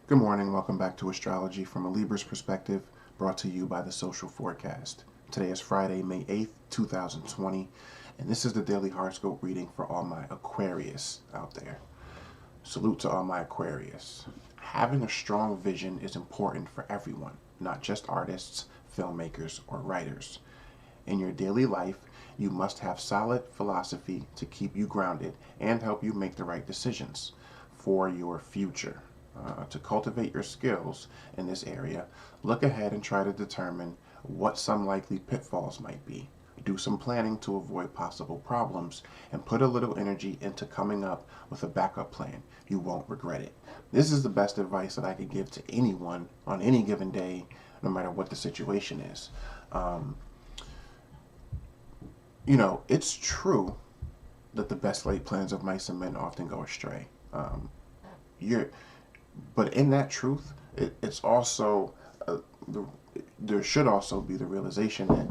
Good morning, welcome back to Astrology from a Libra's perspective, brought to you by the Social Forecast. Today is Friday, May 8th, 2020, and this is the daily horoscope reading for all my Aquarius out there. Salute to all my Aquarius. Having a strong vision is important for everyone, not just artists, filmmakers, or writers. In your daily life, you must have solid philosophy to keep you grounded and help you make the right decisions for your future. To cultivate your skills in this area, look ahead and try to determine what some likely pitfalls might be. Do some planning to avoid possible problems and put a little energy into coming up with a backup plan. You won't regret it. This is the best advice that I could give to anyone on any given day, no matter what the situation is. It's true that the best laid plans of mice and men often go astray. You're But in that truth, it's also there should also be the realization that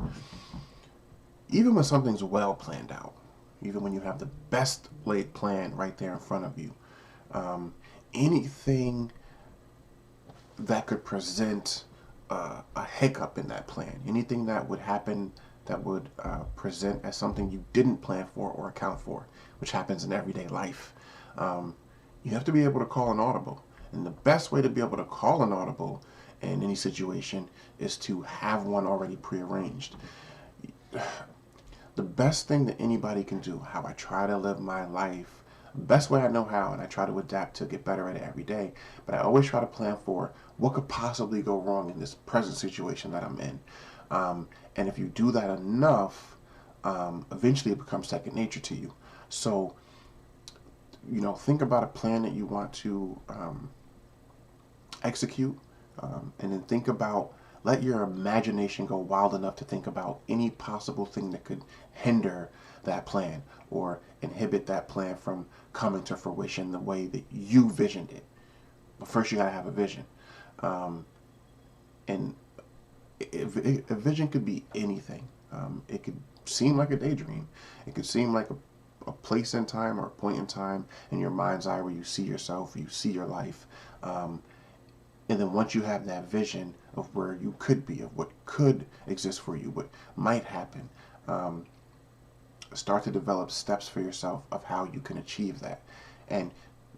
even when something's well planned out, even when you have the best laid plan right there in front of you, anything that could present a hiccup in that plan, anything that would happen that would present as something you didn't plan for or account for, which happens in everyday life, you have to be able to call an audible. And the best way to be able to call an audible in any situation is to have one already prearranged. The best thing that anybody can do, how I try to live my life, best way I know how, and I try to adapt to get better at it every day, but I always try to plan for what could possibly go wrong in this present situation that I'm in. And if you do that enough, eventually it becomes second nature to you. So, think about a plan that you want to execute, and then let your imagination go wild enough to think about any possible thing that could hinder that plan or inhibit that plan from coming to fruition the way that you visioned it. But first you gotta have a vision. And a vision could be anything. It could seem like a daydream. It could seem like a place in time or a point in time in your mind's eye where you see yourself, you see your life. And then once you have that vision of where you could be, of what could exist for you, what might happen, start to develop steps for yourself of how you can achieve that. And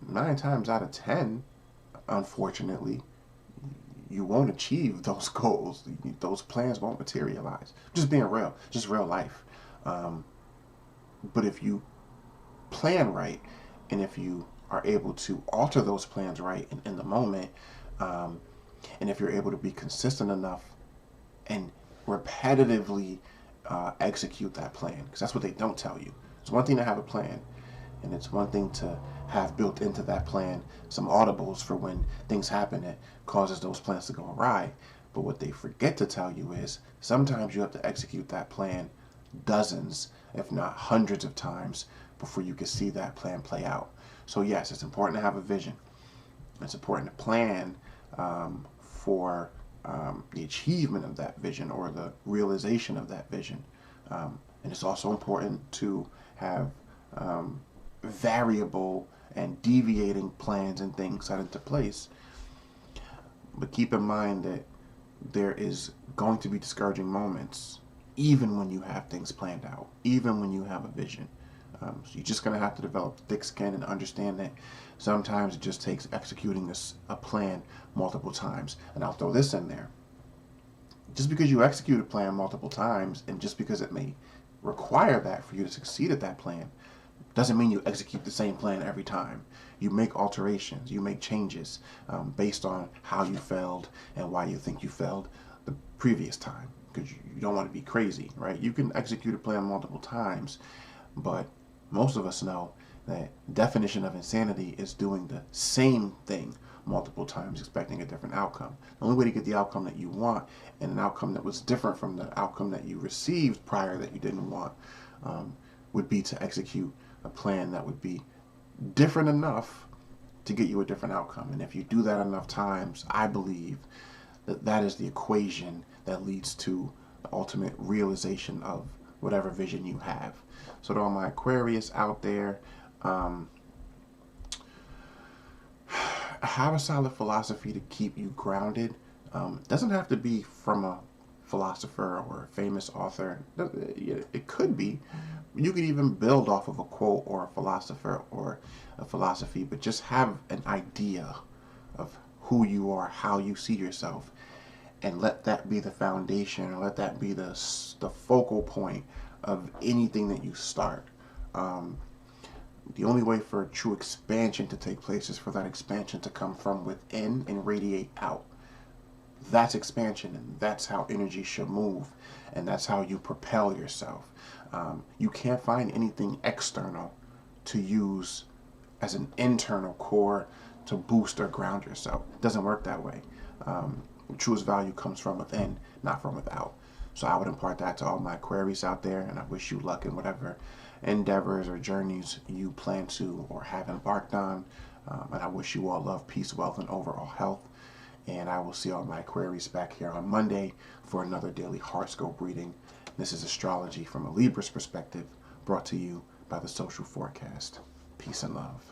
9 times out of 10, unfortunately, you won't achieve those goals. Those plans won't materialize. Just being real, just real life. But if you plan right, and if you are able to alter those plans right in the moment, and if you're able to be consistent enough and repetitively execute that plan, because that's what they don't tell you. It's one thing to have a plan, and it's one thing to have built into that plan some audibles for when things happen that causes those plans to go awry. But what they forget to tell you is sometimes you have to execute that plan dozens, if not hundreds of times before you can see that plan play out. So yes, it's important to have a vision. It's important to plan for the achievement of that vision or the realization of that vision. And it's also important to have variable and deviating plans and things set into place. But keep in mind that there is going to be discouraging moments even when you have things planned out, even when you have a vision. So you're just going to have to develop thick skin and understand that sometimes it just takes executing a plan multiple times. And I'll throw this in there. Just because you execute a plan multiple times, and just because it may require that for you to succeed at that plan, doesn't mean you execute the same plan every time. You make alterations, you make changes based on how you failed and why you think you failed the previous time, because you don't want to be crazy, right? You can execute a plan multiple times, but most of us know that definition of insanity is doing the same thing multiple times expecting a different outcome. The only way to get the outcome that you want, and an outcome that was different from the outcome that you received prior that you didn't want, would be to execute a plan that would be different enough to get you a different outcome. And if you do that enough times, I believe that is the equation that leads to the ultimate realization of whatever vision you have. So to all my Aquarius out there, have a solid philosophy to keep you grounded. It doesn't have to be from a philosopher or a famous author. It could be. You could even build off of a quote or a philosopher or a philosophy, but just have an idea of who you are, how you see yourself, and let that be the foundation, and let that be the focal point of anything that you start. Um, the only way for true expansion to take place is for that expansion to come from within and radiate out. That's expansion, and that's how energy should move, and that's how you propel yourself. You can't find anything external to use as an internal core to boost or ground yourself. It doesn't work that way. Truest value comes from within, not from without. So I would impart that to all my Aquarius out there, and I wish you luck in whatever endeavors or journeys you plan to or have embarked on. And I wish you all love, peace, wealth, and overall health. And I will see all my Aquarius back here on Monday for another daily horoscope reading. This is Astrology from a Libra's perspective, brought to you by the Social Forecast. Peace and love.